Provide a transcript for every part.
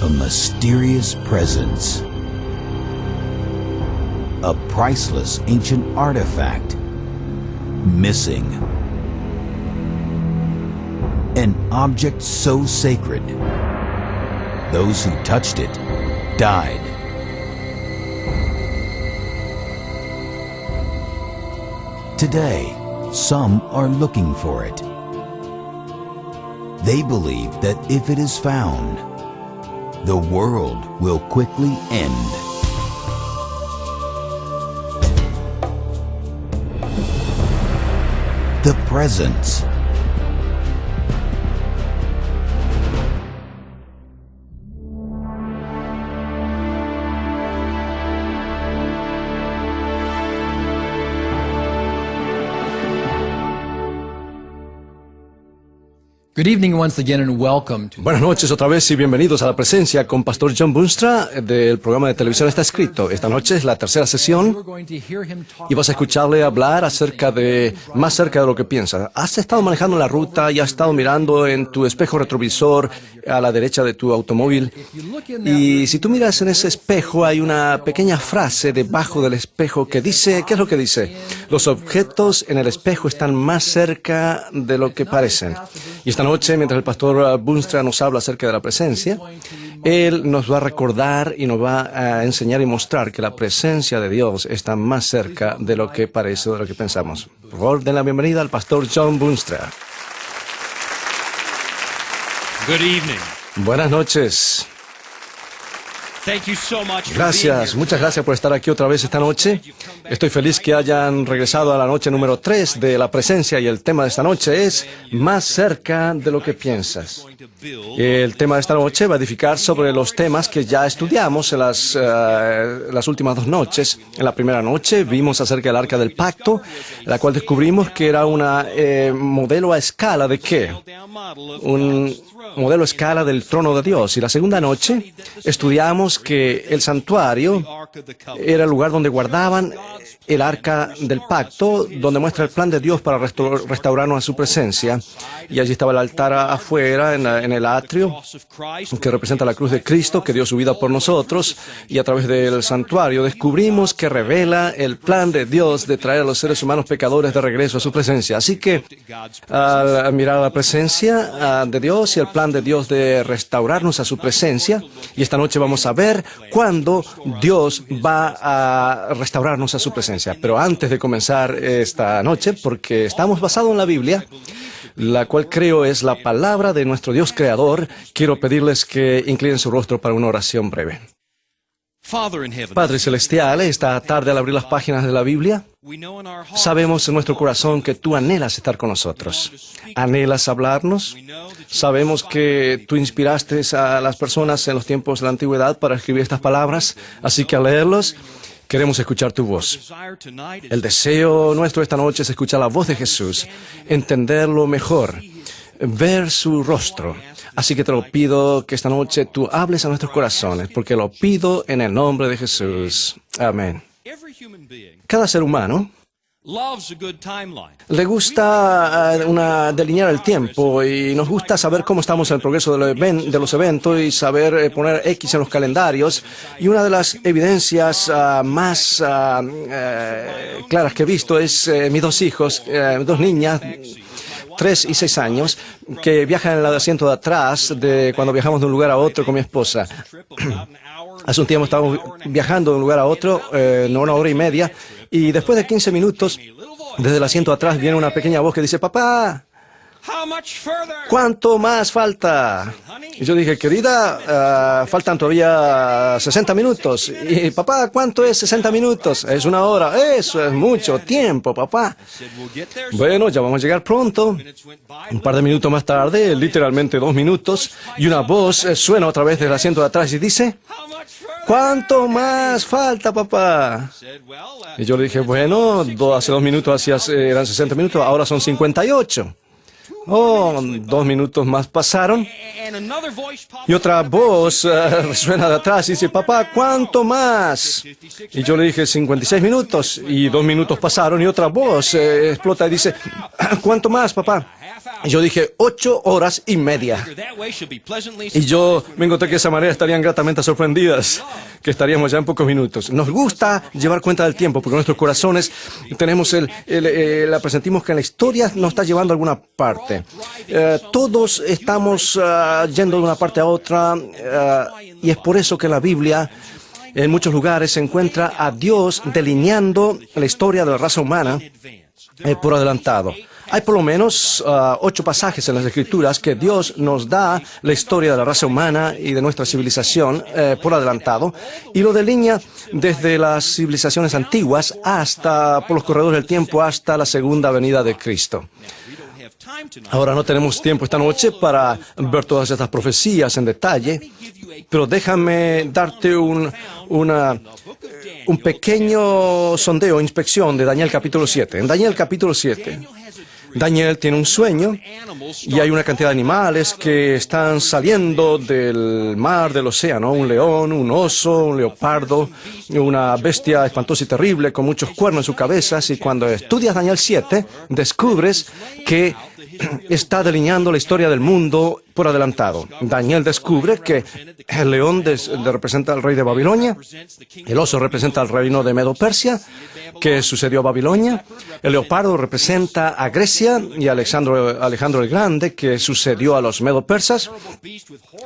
a mysterious presence. A priceless ancient artifact missing. An object so sacred, those who touched it died. Today, some are looking for it. They believe that if it is found, the world will quickly end. The presence. Good evening once again and welcome to... Buenas noches otra vez y bienvenidos a La Presencia con Pastor John Boonstra del programa de televisión Está Escrito. Esta noche es la tercera sesión y vas a escucharle hablar acerca de más cerca de lo que piensas. Has estado manejando la ruta y has estado mirando en tu espejo retrovisor a la derecha de tu automóvil y si tú miras en ese espejo hay una pequeña frase debajo del espejo que dice, ¿qué es lo que dice? Los objetos en el espejo están más cerca de lo que parecen. Y esta noche, mientras el pastor Boonstra nos habla acerca de la presencia, él nos va a recordar y nos va a enseñar y mostrar que la presencia de Dios está más cerca de lo que parece, de lo que pensamos. Por favor, den la bienvenida al pastor John Boonstra. Good evening. Buenas noches. Thank you so much for Gracias, being here. muchas gracias por estar aquí otra vez esta noche. Estoy feliz que hayan regresado a la noche número 3 de la presencia y el tema de esta noche es más cerca de lo que piensas. El tema de esta noche va a edificar sobre los temas que ya estudiamos en las últimas 2 noches. En la primera noche vimos acerca del Arca del Pacto, la cual descubrimos que era una modelo a escala de ¿qué? Un modelo a escala del trono de Dios. Y la segunda noche estudiamos que el santuario era el lugar donde guardaban el Arca del Pacto, donde muestra el plan de Dios para restaurarnos a su presencia. Y allí estaba el altar afuera, en el atrio, que representa la cruz de Cristo, que dio su vida por nosotros. Y a través del santuario descubrimos que revela el plan de Dios de traer a los seres humanos pecadores de regreso a su presencia. Así que, al mirar la presencia de Dios y el plan de Dios de restaurarnos a su presencia, y esta noche vamos a ver cuándo Dios va a restaurarnos a su presencia. Pero antes de comenzar esta noche, porque estamos basados en la Biblia, la cual creo es la palabra de nuestro Dios Creador, quiero pedirles que inclinen su rostro para una oración breve. Padre Celestial, esta tarde al abrir las páginas de la Biblia, sabemos en nuestro corazón que tú anhelas estar con nosotros. Anhelas hablarnos. Sabemos que tú inspiraste a las personas en los tiempos de la antigüedad para escribir estas palabras, así que al leerlos, queremos escuchar tu voz. El deseo nuestro esta noche es escuchar la voz de Jesús, entenderlo mejor, ver su rostro. Así que te lo pido que esta noche tú hables a nuestros corazones, porque lo pido en el nombre de Jesús. Amén. Cada ser humano le gusta delinear el tiempo y nos gusta saber cómo estamos en el progreso de los eventos y saber poner X en los calendarios. Y una de las evidencias más claras que he visto es mis 2 hijos, 2 niñas, 3 y 6 años, que viajan en el asiento de atrás cuando viajamos de un lugar a otro con mi esposa. Hace un tiempo estábamos viajando de un lugar a otro, no 1 hora y media, y después de 15 minutos, desde el asiento de atrás viene una pequeña voz que dice, papá, ¿cuánto más falta? Y yo dije, querida, faltan todavía 60 minutos. Y papá, ¿cuánto es 60 minutos? Es 1 hora. Eso es mucho tiempo, papá. Bueno, ya vamos a llegar pronto. Un par de minutos más tarde, literalmente 2 minutos, y una voz suena otra vez del asiento de atrás y dice, ¿cuánto más falta, papá? Y yo le dije, bueno, hace 2 minutos eran 60 minutos, ahora son 58. Oh, 2 minutos más pasaron. Y otra voz resuena de atrás y dice, papá, ¿cuánto más? Y yo le dije, 56 minutos. Y 2 minutos pasaron y otra voz explota y dice, ¿cuánto más, papá? Y yo dije 8 horas y media. Y yo me encontré que de esa manera estarían gratamente sorprendidas, que estaríamos ya en pocos minutos. Nos gusta llevar cuenta del tiempo, porque nuestros corazones tenemos la presentimos que en la historia nos está llevando a alguna parte. Todos estamos yendo de una parte a otra, y es por eso que la Biblia en muchos lugares se encuentra a Dios delineando la historia de la raza humana por adelantado. Hay por lo menos 8 pasajes en las Escrituras que Dios nos da la historia de la raza humana y de nuestra civilización por adelantado, y lo delinea desde las civilizaciones antiguas hasta, por los corredores del tiempo, hasta la segunda venida de Cristo. Ahora no tenemos tiempo esta noche para ver todas estas profecías en detalle, pero déjame darte un pequeño sondeo, inspección de Daniel capítulo 7. En Daniel capítulo 7, Daniel tiene un sueño y hay una cantidad de animales que están saliendo del mar, del océano. Un león, un oso, un leopardo, una bestia espantosa y terrible con muchos cuernos en sus cabezas. Y cuando estudias Daniel 7, descubres que está delineando la historia del mundo por adelantado. Daniel descubre que el león representa al rey de Babilonia, el oso representa al reino de Medo-Persia, que sucedió a Babilonia, el leopardo representa a Grecia y a Alejandro el Grande, que sucedió a los Medo-Persas.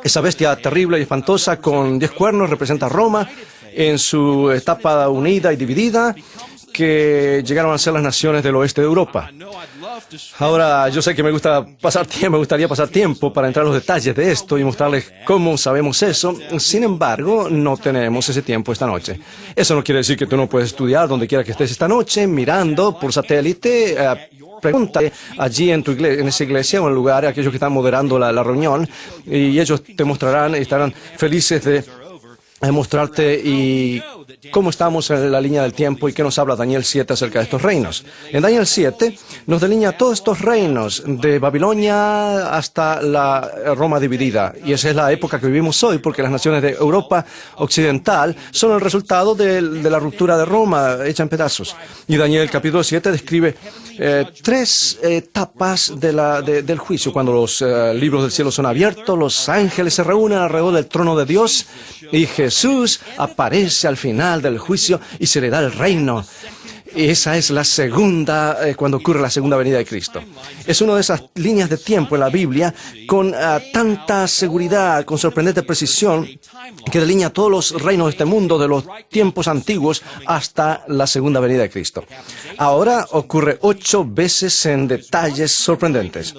Esa bestia terrible y espantosa con 10 cuernos representa a Roma en su etapa unida y dividida, que llegaron a ser las naciones del oeste de Europa. Ahora, yo sé que me gustaría pasar tiempo para entrar en los detalles de esto y mostrarles cómo sabemos eso. Sin embargo, no tenemos ese tiempo esta noche. Eso no quiere decir que tú no puedes estudiar donde quiera que estés esta noche, mirando por satélite. Pregúntale allí en esa iglesia o en el lugar, aquellos que están moderando la reunión, y ellos te mostrarán y estarán felices de mostrarte y cómo estamos en la línea del tiempo y qué nos habla Daniel 7 acerca de estos reinos. En Daniel 7 nos delinea todos estos reinos, de Babilonia hasta la Roma dividida. Y esa es la época que vivimos hoy, porque las naciones de Europa occidental son el resultado de la ruptura de Roma, hecha en pedazos. Y Daniel capítulo 7 describe 3 etapas del juicio, cuando los libros del cielo son abiertos, los ángeles se reúnen alrededor del trono de Dios, y Jesús aparece al final del juicio y se le da el reino. Y esa es la segunda, cuando ocurre la segunda venida de Cristo. Es una de esas líneas de tiempo en la Biblia con tanta seguridad, con sorprendente precisión, que delinea todos los reinos de este mundo, de los tiempos antiguos hasta la segunda venida de Cristo. Ahora ocurre 8 veces en detalles sorprendentes.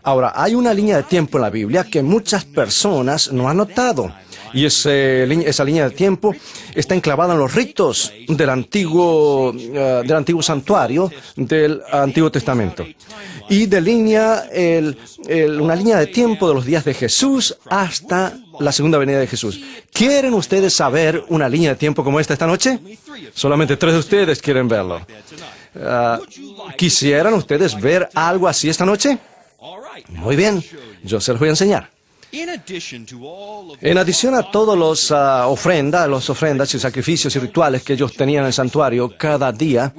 Ahora, hay una línea de tiempo en la Biblia que muchas personas no han notado. Y esa línea de tiempo está enclavada en los ritos del antiguo santuario del Antiguo Testamento. Y delinea una línea de tiempo de los días de Jesús hasta la segunda venida de Jesús. ¿Quieren ustedes saber una línea de tiempo como esta noche? Solamente 3 de ustedes quieren verlo. ¿Quisieran ustedes ver algo así esta noche? Muy bien, yo se los voy a enseñar. En adición a todas las ofrendas y sacrificios y rituales que ellos tenían en el santuario cada día,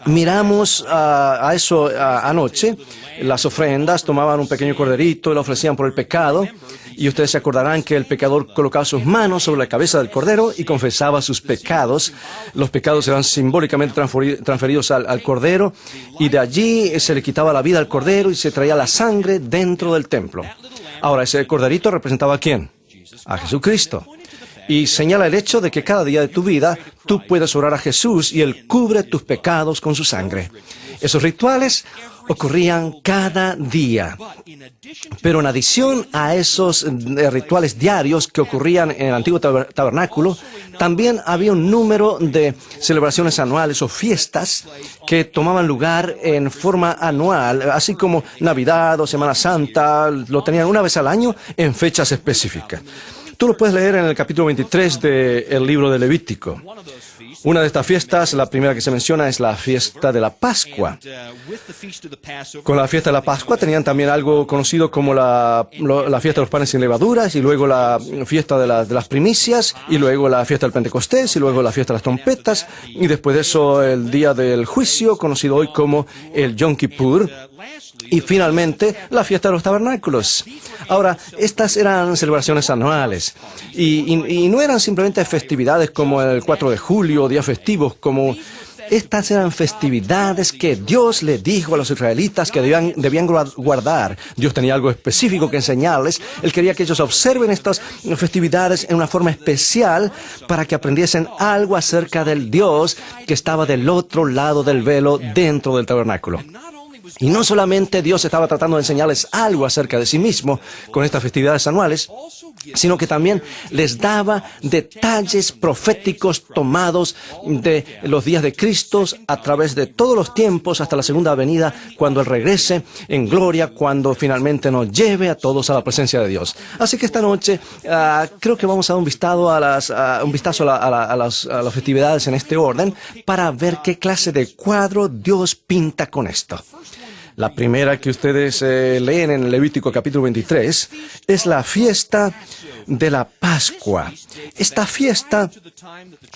miramos a eso anoche. Las ofrendas tomaban un pequeño corderito y lo ofrecían por el pecado. Y ustedes se acordarán que el pecador colocaba sus manos sobre la cabeza del cordero y confesaba sus pecados. Los pecados eran simbólicamente transferidos al cordero, y de allí se le quitaba la vida al cordero y se traía la sangre dentro del templo. Ahora, ese corderito representaba ¿a quién? A Jesucristo. Y señala el hecho de que cada día de tu vida tú puedes orar a Jesús y Él cubre tus pecados con su sangre. Esos rituales ocurrían cada día. Pero en adición a esos rituales diarios que ocurrían en el antiguo tabernáculo, también había un número de celebraciones anuales o fiestas que tomaban lugar en forma anual, así como Navidad o Semana Santa. Lo tenían una vez al año en fechas específicas. Tú lo puedes leer en el capítulo 23 del libro de Levítico. Una de estas fiestas, la primera que se menciona, es la fiesta de la Pascua. Con la fiesta de la Pascua tenían también algo conocido como la fiesta de los panes sin levaduras, y luego la fiesta de las primicias, y luego la fiesta del Pentecostés, y luego la fiesta de las trompetas, y después de eso el día del juicio, conocido hoy como el Yom Kippur, y finalmente la fiesta de los tabernáculos. Ahora, estas eran celebraciones anuales y no eran simplemente festividades como el 4 de julio, días festivos, como estas eran festividades que Dios le dijo a los israelitas que debían guardar. Dios tenía algo específico que enseñarles. Él quería que ellos observen estas festividades en una forma especial para que aprendiesen algo acerca del Dios que estaba del otro lado del velo dentro del tabernáculo. Y no solamente Dios estaba tratando de enseñarles algo acerca de sí mismo con estas festividades anuales, sino que también les daba detalles proféticos tomados de los días de Cristo a través de todos los tiempos hasta la segunda venida, cuando Él regrese en gloria, cuando finalmente nos lleve a todos a la presencia de Dios. Así que esta noche creo que vamos a dar un vistazo a las festividades en este orden para ver qué clase de cuadro Dios pinta con esto. La primera que ustedes leen en Levítico capítulo 23 es la fiesta de la Pascua. Esta fiesta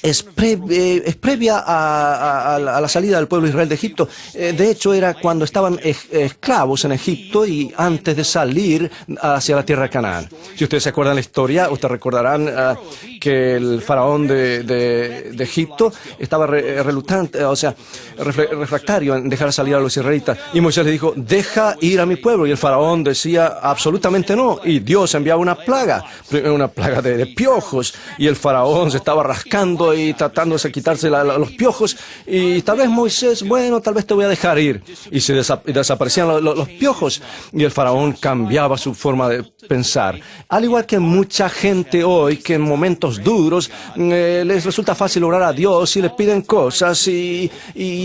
es previa a la salida del pueblo de Israel de Egipto. De hecho, era cuando estaban esclavos en Egipto y antes de salir hacia la tierra de Canaán. Si ustedes se acuerdan la historia, ustedes recordarán que el faraón de Egipto estaba refractario en dejar salir a los israelitas. Y Moisés le dijo, deja ir a mi pueblo. Y el faraón decía, absolutamente no. Y Dios enviaba una plaga de piojos. Y el faraón se estaba rascando y tratando de quitarse los piojos. Y tal vez Moisés, bueno, tal vez te voy a dejar ir. Y desaparecían los piojos. Y el faraón cambiaba su forma de pensar. Al igual que mucha gente hoy, que en momentos duros les resulta fácil orar a Dios y le piden cosas y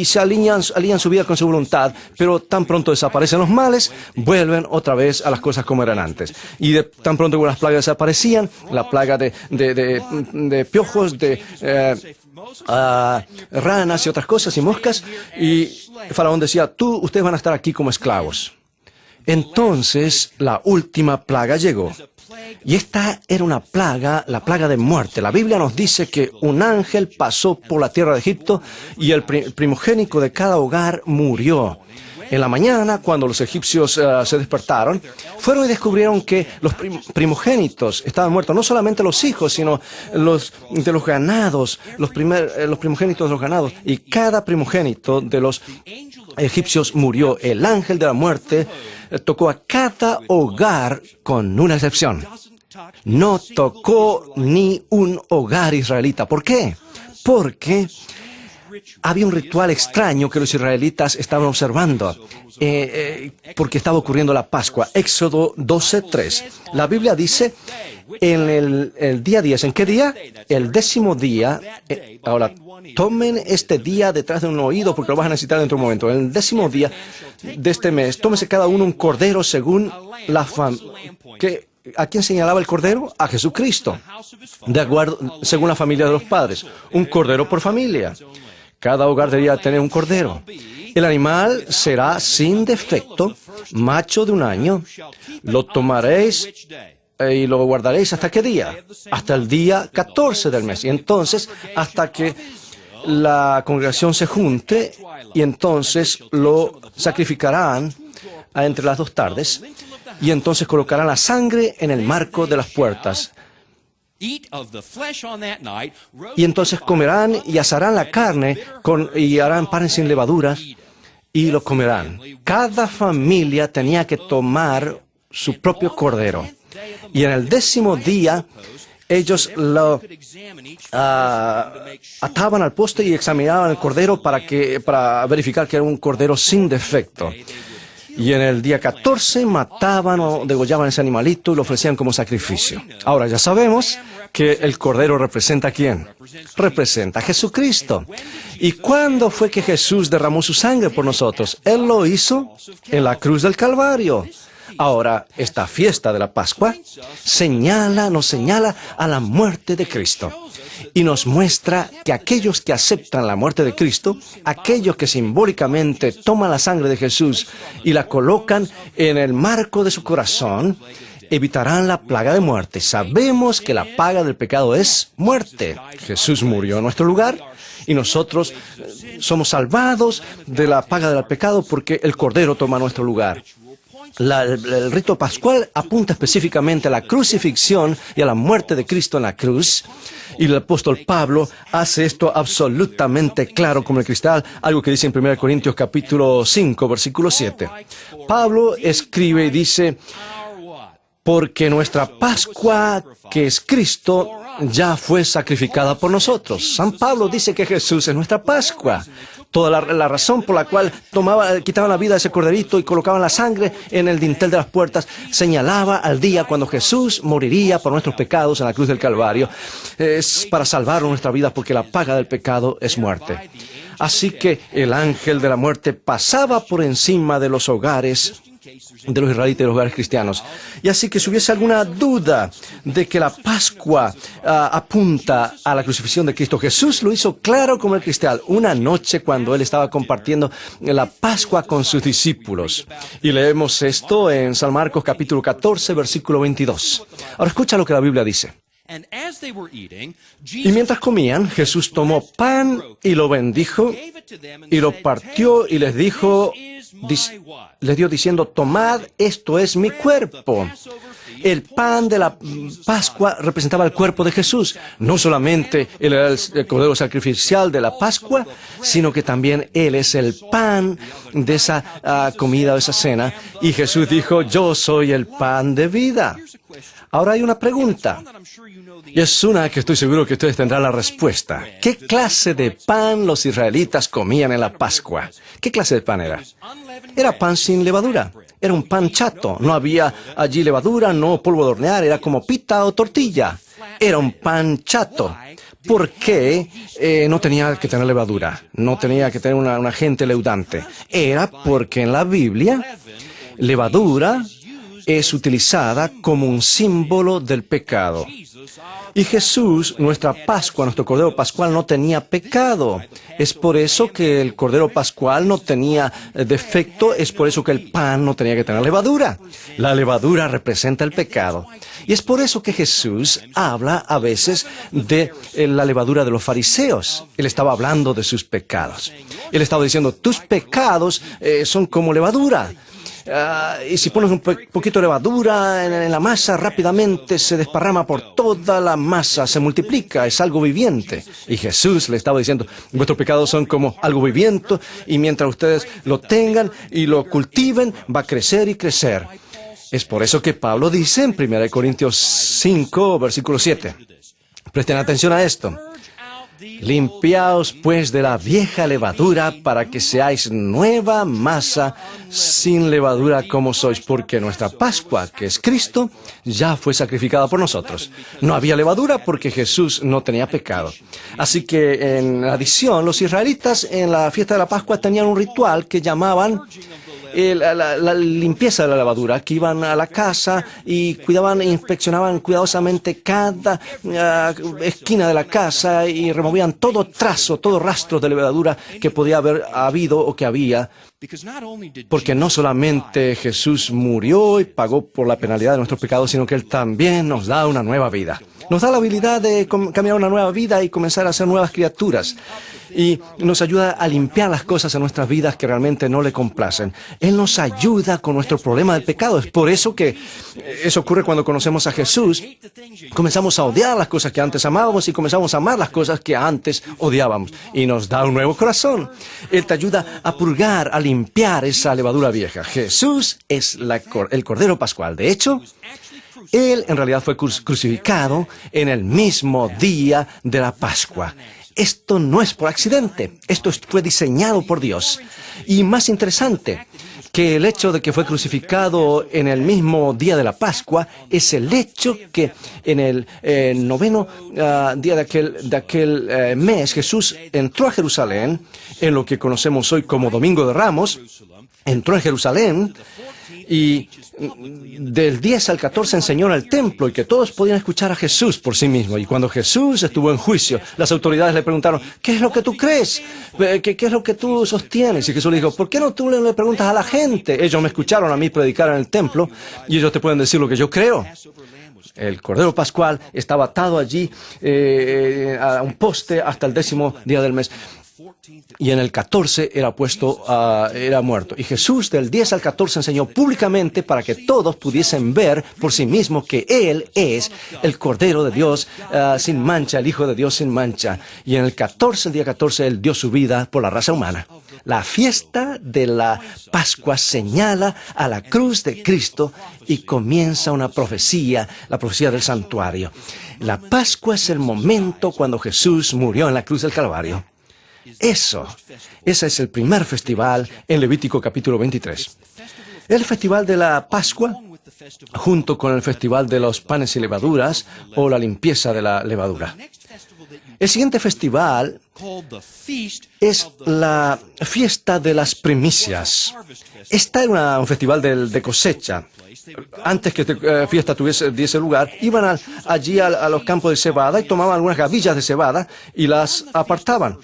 se alinean su vida con su voluntad, pero tan pronto desaparecen los males, vuelven otra vez a las cosas como eran antes. Y tan pronto como las plagas desaparecían, la plaga de piojos, de ranas y otras cosas y moscas, y el faraón decía, ustedes van a estar aquí como esclavos. Entonces la última plaga llegó. Y esta era una plaga, la plaga de muerte. La Biblia nos dice que un ángel pasó por la tierra de Egipto y el primogénito de cada hogar murió. En la mañana, cuando los egipcios se despertaron, fueron y descubrieron que los primogénitos estaban muertos. No solamente los hijos, sino los de los ganados, los primogénitos de los ganados. Y cada primogénito de los egipcios murió. El ángel de la muerte tocó a cada hogar con una excepción. No tocó ni un hogar israelita. ¿Por qué? Porque había un ritual extraño que los israelitas estaban observando, porque estaba ocurriendo la Pascua. Éxodo 12:3. La Biblia dice, en el día 10, ¿en qué día? El 10º día. Ahora, tomen este día detrás de un oído porque lo vas a necesitar dentro de un momento. En el 10º día de este mes, tómese cada uno un cordero según la familia. ¿A quién señalaba el cordero? A Jesucristo, de acuerdo, según la familia de los padres. Un cordero por familia. Cada hogar debería tener un cordero. El animal será sin defecto, macho de 1 año. Lo tomaréis y lo guardaréis ¿hasta qué día? Hasta el día 14 del mes. Y entonces, hasta que la congregación se junte, y entonces lo sacrificarán entre las 2 tardes, y entonces colocarán la sangre en el marco de las puertas. Y entonces comerán y asarán la carne y harán panes sin levaduras y lo comerán. Cada familia tenía que tomar su propio cordero. Y en el 10º día ellos lo ataban al poste y examinaban el cordero para verificar que era un cordero sin defecto. Y en el día 14 mataban o degollaban ese animalito y lo ofrecían como sacrificio. Ahora ya sabemos que el cordero representa ¿a quién? Representa a Jesucristo. ¿Y cuándo fue que Jesús derramó su sangre por nosotros? Él lo hizo en la cruz del Calvario. Ahora, esta fiesta de la Pascua nos señala a la muerte de Cristo. y nos muestra que aquellos que aceptan la muerte de Cristo, aquellos que simbólicamente toman la sangre de Jesús y la colocan en el marco de su corazón, evitarán la plaga de muerte. Sabemos que la paga del pecado es muerte. Jesús murió en nuestro lugar y nosotros somos salvados de la paga del pecado porque el Cordero toma nuestro lugar. El rito pascual apunta específicamente a la crucifixión y a la muerte de Cristo en la cruz. Y el apóstol Pablo hace esto absolutamente claro como el cristal, algo que dice en 1 Corintios capítulo 5, versículo 7. Pablo escribe y dice: porque nuestra Pascua, que es Cristo, ya fue sacrificada por nosotros. San Pablo dice que Jesús es nuestra Pascua. Toda la razón por la cual quitaban la vida de ese corderito y colocaban la sangre en el dintel de las puertas señalaba al día cuando Jesús moriría por nuestros pecados en la cruz del Calvario. Es para salvar nuestra vida porque la paga del pecado es muerte. Así que el ángel de la muerte pasaba por encima de los hogares de los israelitas y los hogares cristianos. Y así que si hubiese alguna duda de que la Pascua apunta a la crucifixión de Cristo, Jesús lo hizo claro como el cristal una noche cuando Él estaba compartiendo la Pascua con sus discípulos. Y leemos esto en San Marcos capítulo 14, versículo 22. Ahora escucha lo que la Biblia dice. Y mientras comían, Jesús tomó pan y lo bendijo y lo partió y les dio diciendo: tomad, esto es mi cuerpo. El pan de la Pascua representaba el cuerpo de Jesús. No solamente Él era el cordero sacrificial de la Pascua, sino que también Él es el pan de esa comida, de esa cena. Y Jesús dijo: yo soy el pan de vida. Ahora hay una pregunta, y es una que estoy seguro que ustedes tendrán la respuesta. ¿Qué clase de pan los israelitas comían en la Pascua? ¿Qué clase de pan era? Era pan sin levadura. Era un pan chato. No había allí levadura, no polvo de hornear. Era como pita o tortilla. Era un pan chato. ¿Por qué no tenía que tener levadura? No tenía que tener un agente leudante. Era porque en la Biblia, levadura es utilizada como un símbolo del pecado. Y Jesús, nuestra Pascua, nuestro Cordero Pascual, no tenía pecado. Es por eso que el Cordero Pascual no tenía defecto, es por eso que el pan no tenía que tener levadura. La levadura representa el pecado. Y es por eso que Jesús habla a veces de la levadura de los fariseos. Él estaba hablando de sus pecados. Él estaba diciendo: tus pecados son como levadura. Y si pones un poquito de levadura en la masa, rápidamente se desparrama por toda la masa, se multiplica, es algo viviente. Y Jesús le estaba diciendo: vuestros pecados son como algo viviente, y mientras ustedes lo tengan y lo cultiven, va a crecer y crecer. Es por eso que Pablo dice en 1 Corintios 5, versículo 7. Presten atención a esto. Limpiaos pues de la vieja levadura para que seáis nueva masa sin levadura como sois, porque nuestra Pascua, que es Cristo, ya fue sacrificada por nosotros. No había levadura porque Jesús no tenía pecado. Así que en adición, los israelitas en la fiesta de la Pascua tenían un ritual que llamaban la limpieza de la levadura, que iban a la casa y cuidaban e inspeccionaban cuidadosamente cada esquina de la casa y removían todo trazo, todo rastro de levadura que podía haber habido o que había, porque no solamente Jesús murió y pagó por la penalidad de nuestros pecados, sino que Él también nos da una nueva vida. Nos da la habilidad de cambiar una nueva vida y comenzar a ser nuevas criaturas. Y nos ayuda a limpiar las cosas en nuestras vidas que realmente no le complacen. Él nos ayuda con nuestro problema del pecado. Es por eso que eso ocurre cuando conocemos a Jesús. Comenzamos a odiar las cosas que antes amábamos y comenzamos a amar las cosas que antes odiábamos. Y nos da un nuevo corazón. Él te ayuda a purgar, a limpiar esa levadura vieja. Jesús es el Cordero Pascual. De hecho, Él en realidad fue crucificado en el mismo día de la Pascua. Esto no es por accidente, esto fue diseñado por Dios. Y más interesante que el hecho de que fue crucificado en el mismo día de la Pascua es el hecho que en el noveno día de aquel mes Jesús entró a Jerusalén, en lo que conocemos hoy como Domingo de Ramos, entró en Jerusalén Y del 10 al 14 enseñó en el templo y que todos podían escuchar a Jesús por sí mismo. Y cuando Jesús estuvo en juicio, las autoridades le preguntaron, ¿qué es lo que tú crees? ¿Qué es lo que tú sostienes? Y Jesús le dijo, ¿por qué no tú le preguntas a la gente? Ellos me escucharon a mí predicar en el templo y ellos te pueden decir lo que yo creo. El Cordero Pascual estaba atado allí a un poste hasta el 10º día del mes. Y en el 14 era muerto. Y Jesús del 10 al 14 enseñó públicamente para que todos pudiesen ver por sí mismos que Él es el Cordero de Dios sin mancha, el Hijo de Dios sin mancha. Y en el día 14, Él dio su vida por la raza humana. La fiesta de la Pascua señala a la cruz de Cristo y comienza una profecía, la profecía del santuario. La Pascua es el momento cuando Jesús murió en la cruz del Calvario. Ese es el primer festival en Levítico capítulo 23. El festival de la Pascua, junto con el festival de los panes y levaduras, o la limpieza de la levadura. El siguiente festival es la fiesta de las primicias. Esta era un festival de cosecha. Antes que esta fiesta diese lugar, iban allí a los campos de cebada y tomaban algunas gavillas de cebada y las apartaban.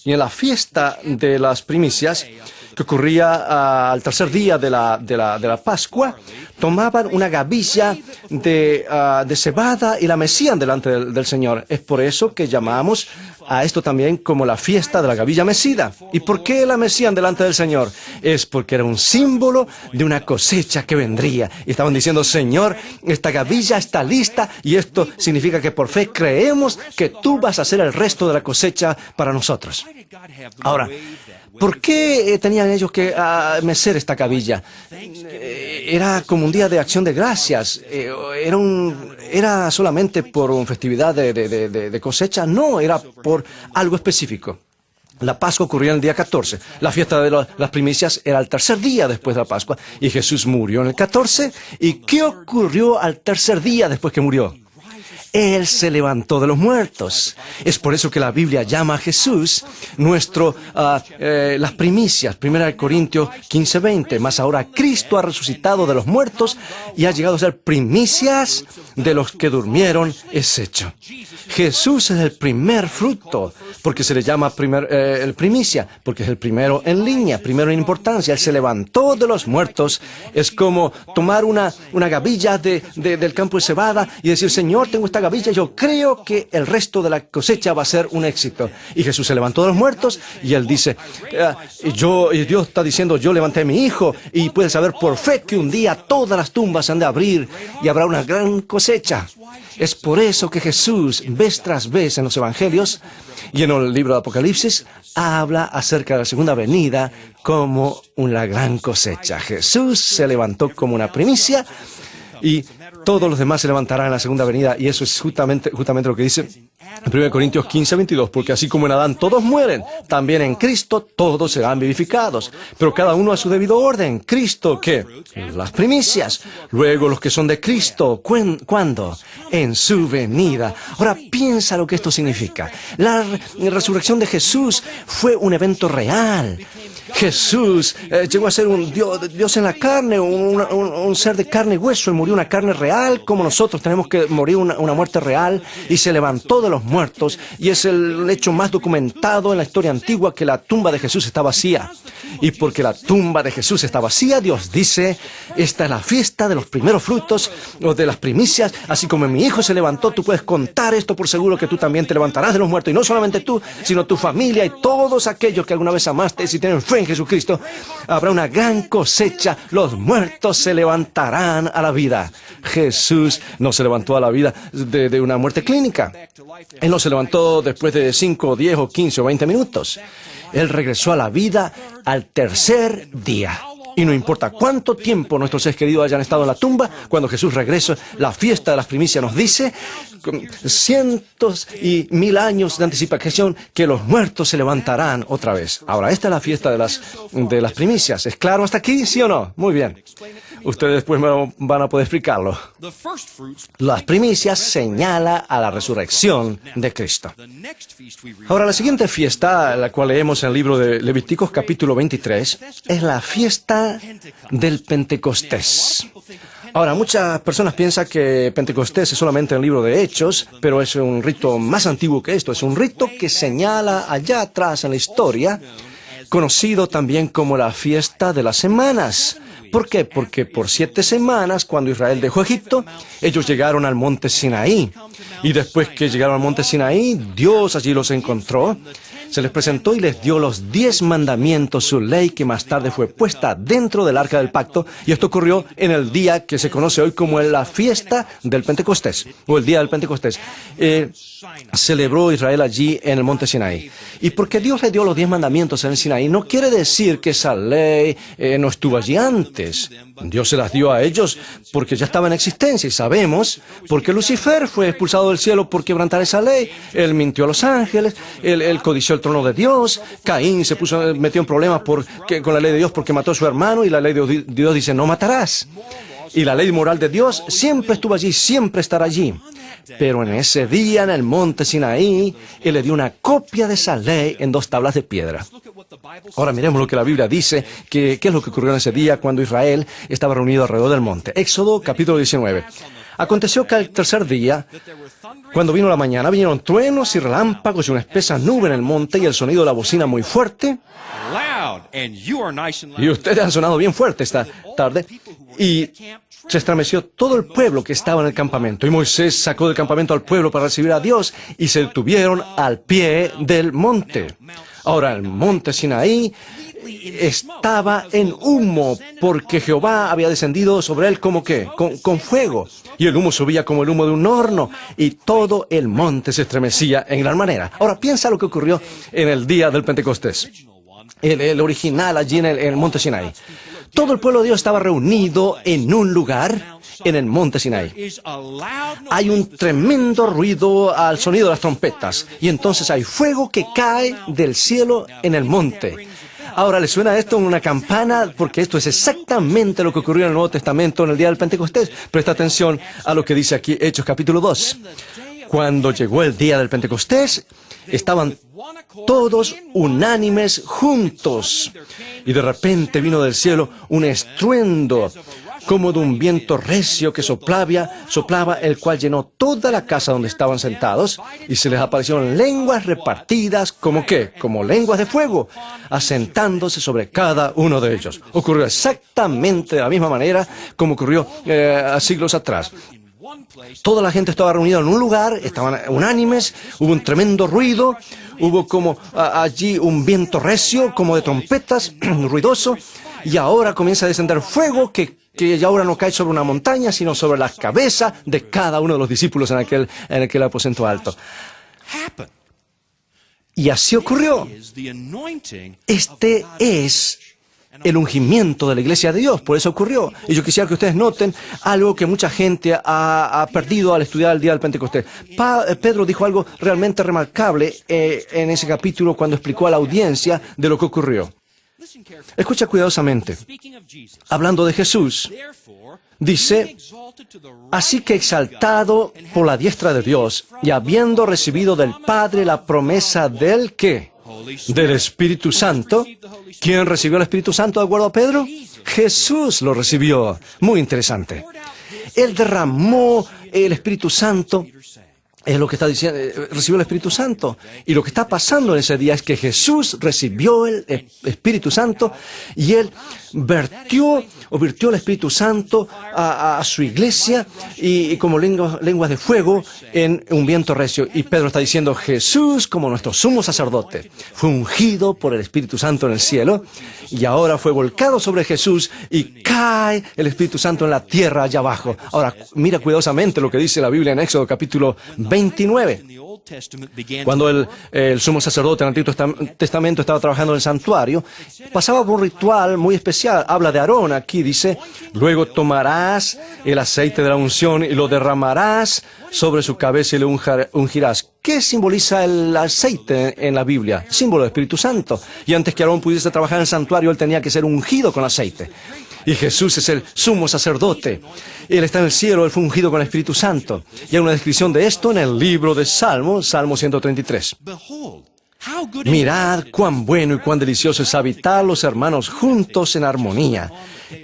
Y en la fiesta de las primicias, que ocurría al tercer día de la Pascua, tomaban una gavilla de cebada y la mecían delante del Señor. Es por eso que llamamos a esto también como la fiesta de la gavilla mecida. ¿Y por qué la mecían delante del Señor? Es porque era un símbolo de una cosecha que vendría. Y estaban diciendo, Señor, esta gavilla está lista y esto significa que por fe creemos que tú vas a hacer el resto de la cosecha para nosotros. Ahora, ¿por qué tenían ellos que mecer esta gavilla? Era como un día de acción de gracias. ¿Era solamente por una festividad de cosecha? No, era por algo específico. La Pascua ocurría en el día 14. La fiesta de las primicias era el tercer día después de la Pascua. Y Jesús murió en el 14. ¿Y qué ocurrió al tercer día después que murió? Él se levantó de los muertos. Es por eso que la Biblia llama a Jesús las primicias. 1 Corintios 15:20. Mas ahora Cristo ha resucitado de los muertos y ha llegado a ser primicias de los que durmieron, es hecho. Jesús es el primer fruto, porque se le llama el primicia, porque es el primero en línea, primero en importancia. Él se levantó de los muertos. Es como tomar una gavilla del campo de cebada y decir, Señor, tengo esta gavilla, yo creo que el resto de la cosecha va a ser un éxito. Y Jesús se levantó de los muertos y Él dice, y Dios está diciendo, yo levanté a mi Hijo, y puedes saber por fe que un día todas las tumbas se han de abrir y habrá una gran cosecha. Es por eso que Jesús, vez tras vez en los Evangelios y en el libro de Apocalipsis, habla acerca de la segunda venida como una gran cosecha. Jesús se levantó como una primicia y todos los demás se levantarán en la segunda venida, y eso es justamente lo que dice en 1 Corintios 15:22, porque así como en Adán todos mueren, también en Cristo todos serán vivificados, pero cada uno a su debido orden. Cristo, ¿qué? Las primicias. Luego los que son de Cristo, ¿cuándo? En su venida. Ahora piensa lo que esto significa. La resurrección de Jesús fue un evento real. Jesús llegó a ser un Dios en la carne, un ser de carne y hueso, y murió una carne real como nosotros tenemos que morir una muerte real, y se levantó de los muertos, y es el hecho más documentado en la historia antigua que la tumba de Jesús está vacía. Y porque la tumba de Jesús está vacía, Dios dice, esta es la fiesta de los primeros frutos o de las primicias, así como mi Hijo se levantó, tú puedes contar esto por seguro que tú también te levantarás de los muertos, y no solamente tú, sino tu familia y todos aquellos que alguna vez amaste. Si tienen fe en Jesucristo, habrá una gran cosecha, los muertos se levantarán a la vida. Jesús no se levantó a la vida de una muerte clínica. Él no se levantó después de 5, 10 o 15 o 20 minutos. Él regresó a la vida al tercer día. Y no importa cuánto tiempo nuestros seres queridos hayan estado en la tumba, cuando Jesús regresa, la fiesta de las primicias nos dice, con cientos y 1000 años de anticipación, que los muertos se levantarán otra vez. Ahora, esta es la fiesta de las primicias. ¿Es claro hasta aquí, sí o no? Muy bien. Ustedes después van a poder explicarlo. The first fruits Las primicias señala a la resurrección de Cristo. Ahora, la siguiente fiesta, la cual leemos en el libro de Levíticos capítulo 23, es la fiesta del Pentecostés. Ahora, muchas personas piensan que Pentecostés es solamente el libro de Hechos, pero es un rito más antiguo que esto. Es un rito que señala allá atrás en la historia, conocido también como la fiesta de las semanas. ¿Por qué? Porque por 7 semanas, cuando Israel dejó Egipto, ellos llegaron al monte Sinaí. Y después que llegaron al monte Sinaí, Dios allí los encontró, se les presentó y les dio los 10 mandamientos, su ley que más tarde fue puesta dentro del arca del pacto. Y esto ocurrió en el día que se conoce hoy como la fiesta del Pentecostés, o el día del Pentecostés. Celebró Israel allí en el monte Sinaí. Y porque Dios le dio los 10 mandamientos en el Sinaí, no quiere decir que esa ley no estuvo allí antes. Dios se las dio a ellos porque ya estaba en existencia, y sabemos porque Lucifer fue expulsado del cielo por quebrantar esa ley. Él mintió a los ángeles, él codició el trono de Dios. Caín se metió en problemas con la ley de Dios porque mató a su hermano, y la ley de Dios dice no matarás. Y la ley moral de Dios siempre estuvo allí, siempre estará allí. Pero en ese día, en el monte Sinaí, Él le dio una copia de esa ley en 2 tablas de piedra. Ahora miremos lo que la Biblia dice, qué es lo que ocurrió en ese día cuando Israel estaba reunido alrededor del monte. Éxodo capítulo 19. Aconteció que al tercer día, cuando vino la mañana, vinieron truenos y relámpagos y una espesa nube en el monte y el sonido de la bocina muy fuerte. loud, and you are nice and loud. Y ustedes han sonado bien fuerte esta tarde. Y se estremeció todo el pueblo que estaba en el campamento. Y Moisés sacó del campamento al pueblo para recibir a Dios y se detuvieron al pie del monte. Ahora, el monte Sinaí estaba en humo porque Jehová había descendido sobre él como que con fuego. Y el humo subía como el humo de un horno y todo el monte se estremecía en gran manera. Ahora, piensa lo que ocurrió en el día del Pentecostés. El original allí en el monte Sinaí. Todo el pueblo de Dios estaba reunido en un lugar en el monte Sinaí. Hay un tremendo ruido al sonido de las trompetas y entonces hay fuego que cae del cielo en el monte. Ahora, ¿le suena esto una campana? Porque esto es exactamente lo que ocurrió en el Nuevo Testamento en el día del Pentecostés. Presta atención a lo que dice aquí Hechos capítulo 2. Cuando llegó el día del Pentecostés, estaban todos unánimes juntos. Y de repente vino del cielo un estruendo, como de un viento recio que soplaba, el cual llenó toda la casa donde estaban sentados, y se les aparecieron lenguas repartidas, ¿como qué? Como lenguas de fuego, asentándose sobre cada uno de ellos. Ocurrió exactamente de la misma manera como ocurrió siglos atrás. Toda la gente estaba reunida en un lugar, estaban unánimes, hubo un tremendo ruido, hubo como allí un viento recio, como de trompetas, ruidoso, y ahora comienza a descender fuego que ya ahora no cae sobre una montaña, sino sobre la cabeza de cada uno de los discípulos en aquel aposento alto. Y así ocurrió. Este es el ungimiento de la iglesia de Dios, por eso ocurrió. Y yo quisiera que ustedes noten algo que mucha gente ha perdido al estudiar el día del Pentecostés. Pedro dijo algo realmente remarcable en ese capítulo cuando explicó a la audiencia de lo que ocurrió. Escucha cuidadosamente. Hablando de Jesús, dice: así que exaltado por la diestra de Dios y habiendo recibido del Padre la promesa del ¿qué? Del Espíritu Santo. ¿Quién recibió el Espíritu Santo de acuerdo a Pedro? Jesús lo recibió. Muy interesante. Él derramó el Espíritu Santo. Es lo que está diciendo, recibió el Espíritu Santo. Y lo que está pasando en ese día es que Jesús recibió el Espíritu Santo y Él virtió el Espíritu Santo a su iglesia y como lenguas de fuego en un viento recio. Y Pedro está diciendo: Jesús, como nuestro sumo sacerdote, fue ungido por el Espíritu Santo en el cielo y ahora fue volcado sobre Jesús y cae el Espíritu Santo en la tierra allá abajo. Ahora, mira cuidadosamente lo que dice la Biblia en Éxodo capítulo 29. Cuando el sumo sacerdote en el Antiguo Testamento estaba trabajando en el santuario, pasaba por un ritual muy especial. Habla de Aarón, aquí dice: luego tomarás el aceite de la unción y lo derramarás sobre su cabeza y le ungirás. ¿Qué simboliza el aceite en la Biblia? Símbolo del Espíritu Santo. Y antes que Aarón pudiese trabajar en el santuario, él tenía que ser ungido con aceite. Y Jesús es el sumo sacerdote. Él está en el cielo, él fue ungido con el Espíritu Santo. Y hay una descripción de esto en el libro de Salmo 133. Mirad cuán bueno y cuán delicioso es habitar los hermanos juntos en armonía.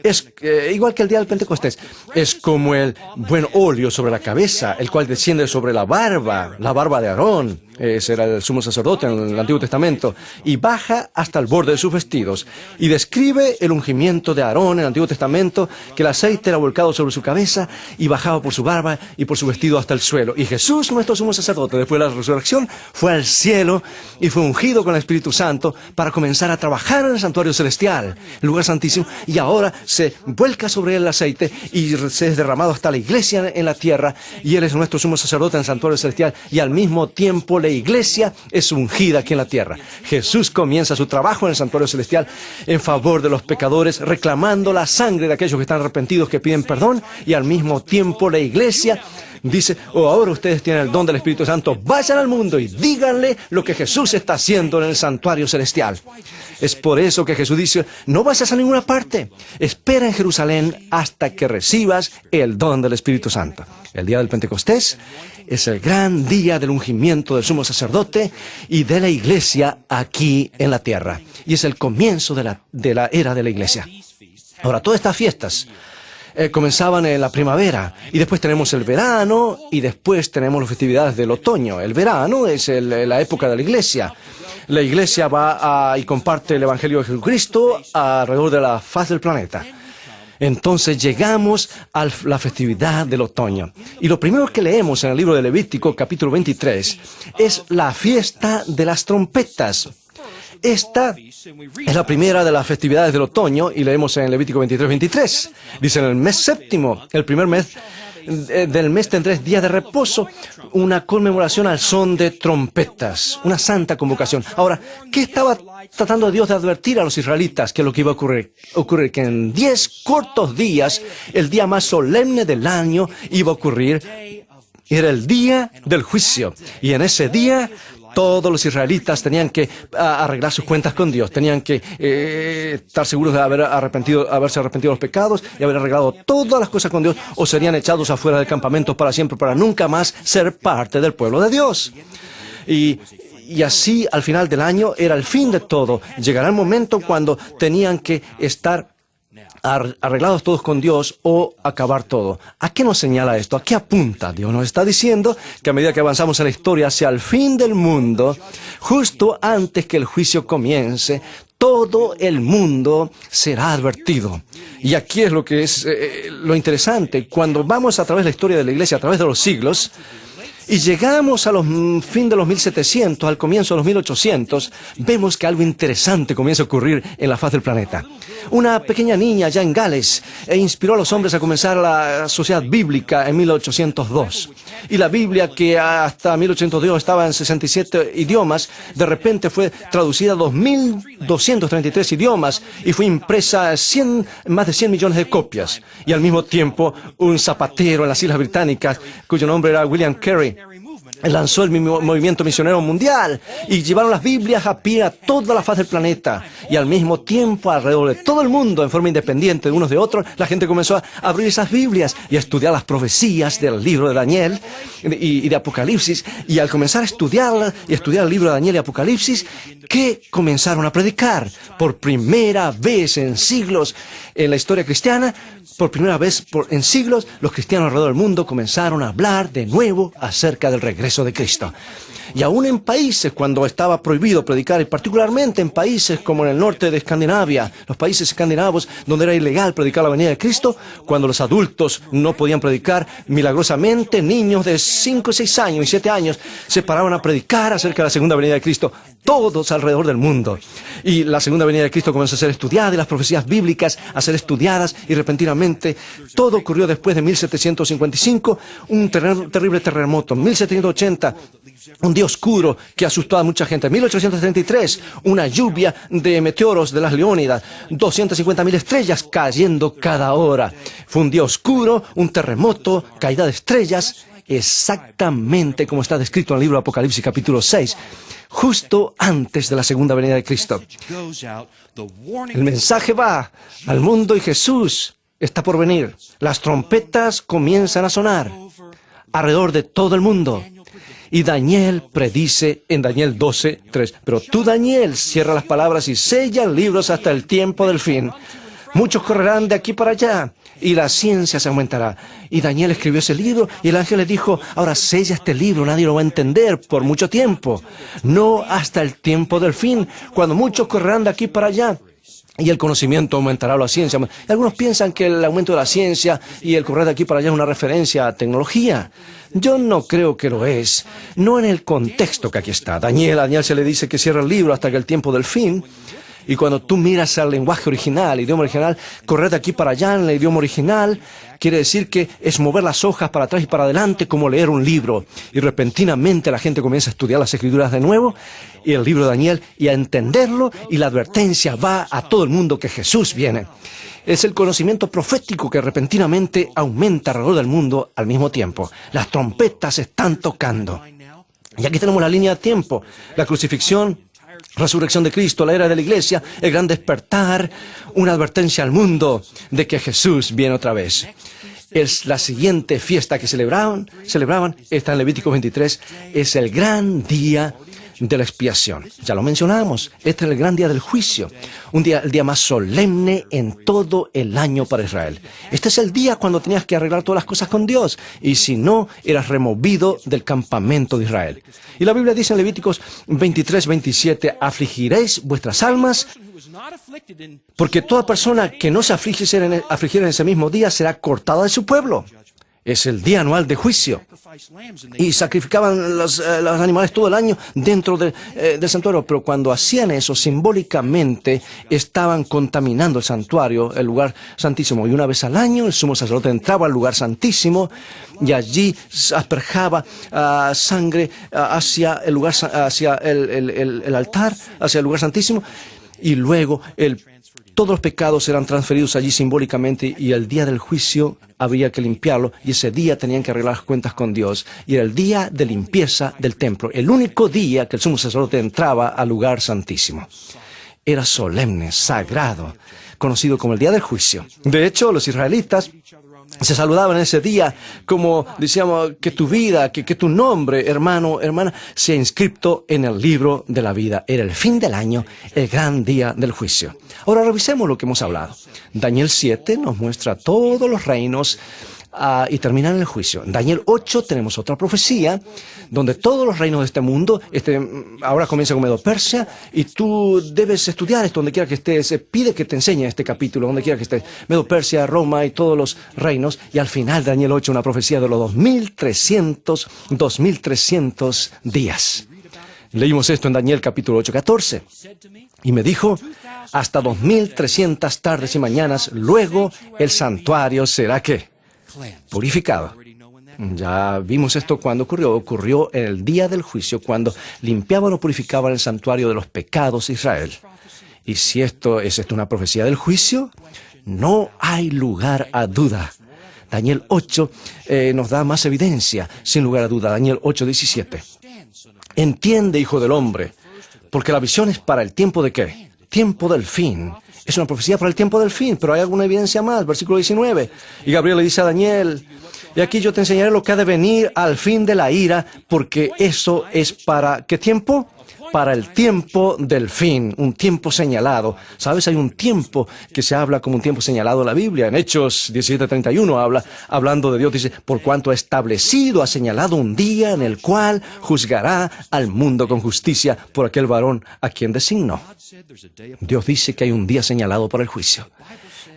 Es igual que el día del Pentecostés. Es como el buen óleo sobre la cabeza, el cual desciende sobre la barba de Aarón. Ese era el sumo sacerdote en el Antiguo Testamento. Y baja hasta el borde de sus vestidos. Y describe el ungimiento de Aarón en el Antiguo Testamento, que el aceite era volcado sobre su cabeza y bajaba por su barba y por su vestido hasta el suelo. Y Jesús, nuestro sumo sacerdote, después de la resurrección, fue al cielo y fue ungido con el Espíritu Santo para comenzar a trabajar en el santuario celestial, el lugar santísimo, y ahora se vuelca sobre él el aceite y se es derramado hasta la iglesia en la tierra, y él es nuestro sumo sacerdote en el santuario celestial, y al mismo tiempo la iglesia es ungida aquí en la tierra. Jesús comienza su trabajo en el santuario celestial en favor de los pecadores, reclamando la sangre de aquellos que están arrepentidos, que piden perdón, y al mismo tiempo la iglesia dice, ahora ustedes tienen el don del Espíritu Santo, vayan al mundo y díganle lo que Jesús está haciendo en el santuario celestial. Es por eso que Jesús dice, no vayas a ninguna parte, espera en Jerusalén hasta que recibas el don del Espíritu Santo. El día del Pentecostés es el gran día del ungimiento del sumo sacerdote y de la iglesia aquí en la tierra. Y es el comienzo de la era de la iglesia. Ahora, todas estas fiestas comenzaban en la primavera, y después tenemos el verano, y después tenemos las festividades del otoño. El verano es la época de la iglesia. La iglesia va y comparte el Evangelio de Jesucristo alrededor de la faz del planeta. Entonces llegamos a la festividad del otoño. Y lo primero que leemos en el libro de Levítico, capítulo 23, es la fiesta de las trompetas. Esta es la primera de las festividades del otoño, y leemos en Levítico 23:23. Dice, en el mes séptimo, el primer mes del mes, tendréis días de reposo, una conmemoración al son de trompetas, una santa convocación. Ahora, ¿qué estaba tratando Dios de advertir a los israelitas? Que lo que iba a ocurrir que en 10 cortos días, el día más solemne del año iba a ocurrir. Era el día del juicio, y en ese día todos los israelitas tenían que arreglar sus cuentas con Dios, tenían que estar seguros de haberse arrepentido de los pecados y haber arreglado todas las cosas con Dios, o serían echados afuera del campamento para siempre, para nunca más ser parte del pueblo de Dios. Y así, al final del año, era el fin de todo. Llegará el momento cuando tenían que estar arreglados todos con Dios o acabar todo. ¿A qué nos señala esto? ¿A qué apunta? Dios nos está diciendo que a medida que avanzamos en la historia hacia el fin del mundo, justo antes que el juicio comience, todo el mundo será advertido. Y aquí es lo que es lo interesante. Cuando vamos a través de la historia de la iglesia, a través de los siglos, y llegamos a los fin de los 1700, al comienzo de los 1800, vemos que algo interesante comienza a ocurrir en la faz del planeta. Una pequeña niña allá en Gales inspiró a los hombres a comenzar la sociedad bíblica en 1802. Y la Biblia, que hasta 1802 estaba en 67 idiomas, de repente fue traducida a 2.233 idiomas y fue impresa más de 100 millones de copias. Y al mismo tiempo, un zapatero en las Islas Británicas, cuyo nombre era William Carey, lanzó el movimiento misionero mundial y llevaron las Biblias a pie a toda la faz del planeta. Y al mismo tiempo, alrededor de todo el mundo, en forma independiente de unos de otros, la gente comenzó a abrir esas Biblias y a estudiar las profecías del libro de Daniel y de Apocalipsis. Y al comenzar a estudiarla y estudiar el libro de Daniel y Apocalipsis, que comenzaron a predicar por primera vez en siglos en la historia cristiana. Por primera vez en siglos, los cristianos alrededor del mundo comenzaron a hablar de nuevo acerca del regreso de Cristo. Y aún en países cuando estaba prohibido predicar, y particularmente en países como en el norte de Escandinavia, los países escandinavos donde era ilegal predicar la venida de Cristo, cuando los adultos no podían predicar, milagrosamente niños de 5, 6 años y 7 años se paraban a predicar acerca de la segunda venida de Cristo, todos alrededor del mundo. Y la segunda venida de Cristo comenzó a ser estudiada y las profecías bíblicas a ser estudiadas, y repentinamente todo ocurrió después de 1755, un terrible terremoto. 1780, un día oscuro que asustó a mucha gente. 1833, una lluvia de meteoros de las Leónidas, 250.000 estrellas cayendo cada hora. Fue un día oscuro, un terremoto, caída de estrellas, exactamente como está descrito en el libro de Apocalipsis capítulo 6, justo antes de la segunda venida de Cristo. El mensaje va al mundo y Jesús está por venir. Las trompetas comienzan a sonar alrededor de todo el mundo. Y Daniel predice en Daniel 12:3. Pero tú, Daniel, cierra las palabras y sella libros hasta el tiempo del fin. Muchos correrán de aquí para allá y la ciencia se aumentará. Y Daniel escribió ese libro y el ángel le dijo, ahora sella este libro, nadie lo va a entender por mucho tiempo. No hasta el tiempo del fin, cuando muchos correrán de aquí para allá. Y el conocimiento aumentará, la ciencia. Y algunos piensan que el aumento de la ciencia y el correr de aquí para allá es una referencia a tecnología. Yo no creo que lo es. No en el contexto que aquí está. A Daniel se le dice que cierra el libro hasta que el tiempo del fin. Y cuando tú miras al lenguaje original, el idioma original, correr de aquí para allá en el idioma original, quiere decir que es mover las hojas para atrás y para adelante como leer un libro. Y repentinamente la gente comienza a estudiar las escrituras de nuevo, y el libro de Daniel, y a entenderlo, y la advertencia va a todo el mundo que Jesús viene. Es el conocimiento profético que repentinamente aumenta alrededor del mundo al mismo tiempo. Las trompetas están tocando. Y aquí tenemos la línea de tiempo, la crucifixión, resurrección de Cristo, la era de la iglesia, el gran despertar, una advertencia al mundo de que Jesús viene otra vez. Es la siguiente fiesta que celebraban, está en Levítico 23, es el gran día de la expiación. Ya lo mencionamos, este es el gran día del juicio, el día más solemne en todo el año para Israel. Este es el día cuando tenías que arreglar todas las cosas con Dios, y si no, eras removido del campamento de Israel. Y la Biblia dice en Levíticos 23:27, afligiréis vuestras almas, porque toda persona que no se afligiera en ese mismo día será cortada de su pueblo. Es el día anual de juicio. Y sacrificaban los animales todo el año dentro del santuario. Pero cuando hacían eso, simbólicamente estaban contaminando el santuario, el lugar santísimo. Y una vez al año, el sumo sacerdote entraba al lugar santísimo y allí asperjaba sangre hacia el lugar, hacia el altar, hacia el lugar santísimo. Y luego todos los pecados eran transferidos allí simbólicamente, y el día del juicio habría que limpiarlo, y ese día tenían que arreglar las cuentas con Dios. Y era el día de limpieza del templo, el único día que el sumo sacerdote entraba al lugar santísimo. Era solemne, sagrado, conocido como el día del juicio. De hecho, los israelitas se saludaban ese día como decíamos que tu vida, que tu nombre, hermano, hermana, sea inscrito en el libro de la vida. Era el fin del año, el gran día del juicio. Ahora revisemos lo que hemos hablado. Daniel 7 nos muestra todos los reinos y termina en el juicio. En Daniel 8 tenemos otra profecía donde todos los reinos de este mundo, ahora comienza con Medo-Persia, y tú debes estudiar esto donde quiera que estés. Pide que te enseñe este capítulo donde quiera que estés. Medo-Persia, Roma y todos los reinos. Y al final de Daniel 8 una profecía de los 2300 días. Leímos esto en Daniel capítulo 8:14. Y me dijo, hasta 2300 tardes y mañanas, luego el santuario será ¿qué? Purificado. Ya vimos esto cuando ocurrió en el día del juicio, cuando limpiaban o purificaban el santuario de los pecados de Israel. Y si esto es una profecía del juicio, no hay lugar a duda. Daniel 8 nos da más evidencia, sin lugar a duda. Daniel 8:17. Entiende, hijo del hombre, porque la visión es para el tiempo de ¿qué? Tiempo del fin. Es una profecía para el tiempo del fin, pero hay alguna evidencia más. Versículo 19. Y Gabriel le dice a Daniel, y aquí yo te enseñaré lo que ha de venir al fin de la ira, porque eso es para ¿qué tiempo? Para el tiempo del fin, un tiempo señalado. ¿Sabes? Hay un tiempo que se habla como un tiempo señalado en la Biblia. En Hechos 17:31 hablando de Dios, dice, por cuanto ha establecido, ha señalado un día en el cual juzgará al mundo con justicia por aquel varón a quien designó. Dios dice que hay un día señalado para el juicio.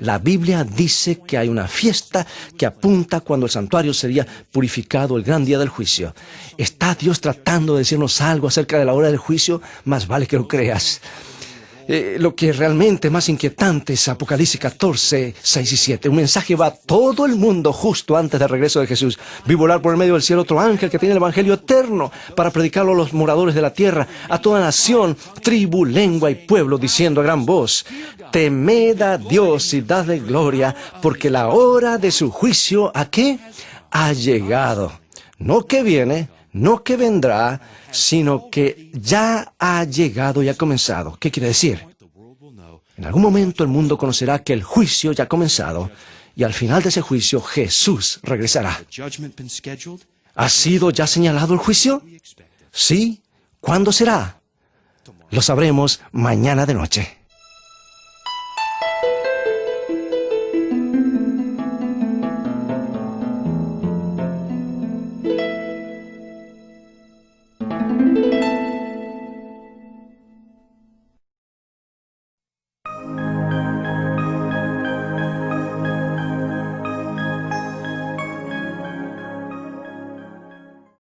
La Biblia dice que hay una fiesta que apunta cuando el santuario sería purificado, el gran día del juicio. ¿Está Dios tratando de decirnos algo acerca de la hora del juicio? Más vale que lo creas. Lo que realmente es más inquietante es Apocalipsis 14, 6 y 7. Un mensaje va a todo el mundo justo antes del regreso de Jesús. Vi volar por el medio del cielo otro ángel que tiene el evangelio eterno para predicarlo a los moradores de la tierra, a toda nación, tribu, lengua y pueblo, diciendo a gran voz, temed a Dios y dadle gloria, porque la hora de su juicio, ¿a qué? Ha llegado. No que viene, no que vendrá, sino que ya ha llegado y ha comenzado. ¿Qué quiere decir? En algún momento el mundo conocerá que el juicio ya ha comenzado y al final de ese juicio Jesús regresará. Judgment been scheduled? ¿Ha sido ya señalado el juicio? Sí. ¿Cuándo será? Lo sabremos mañana de noche.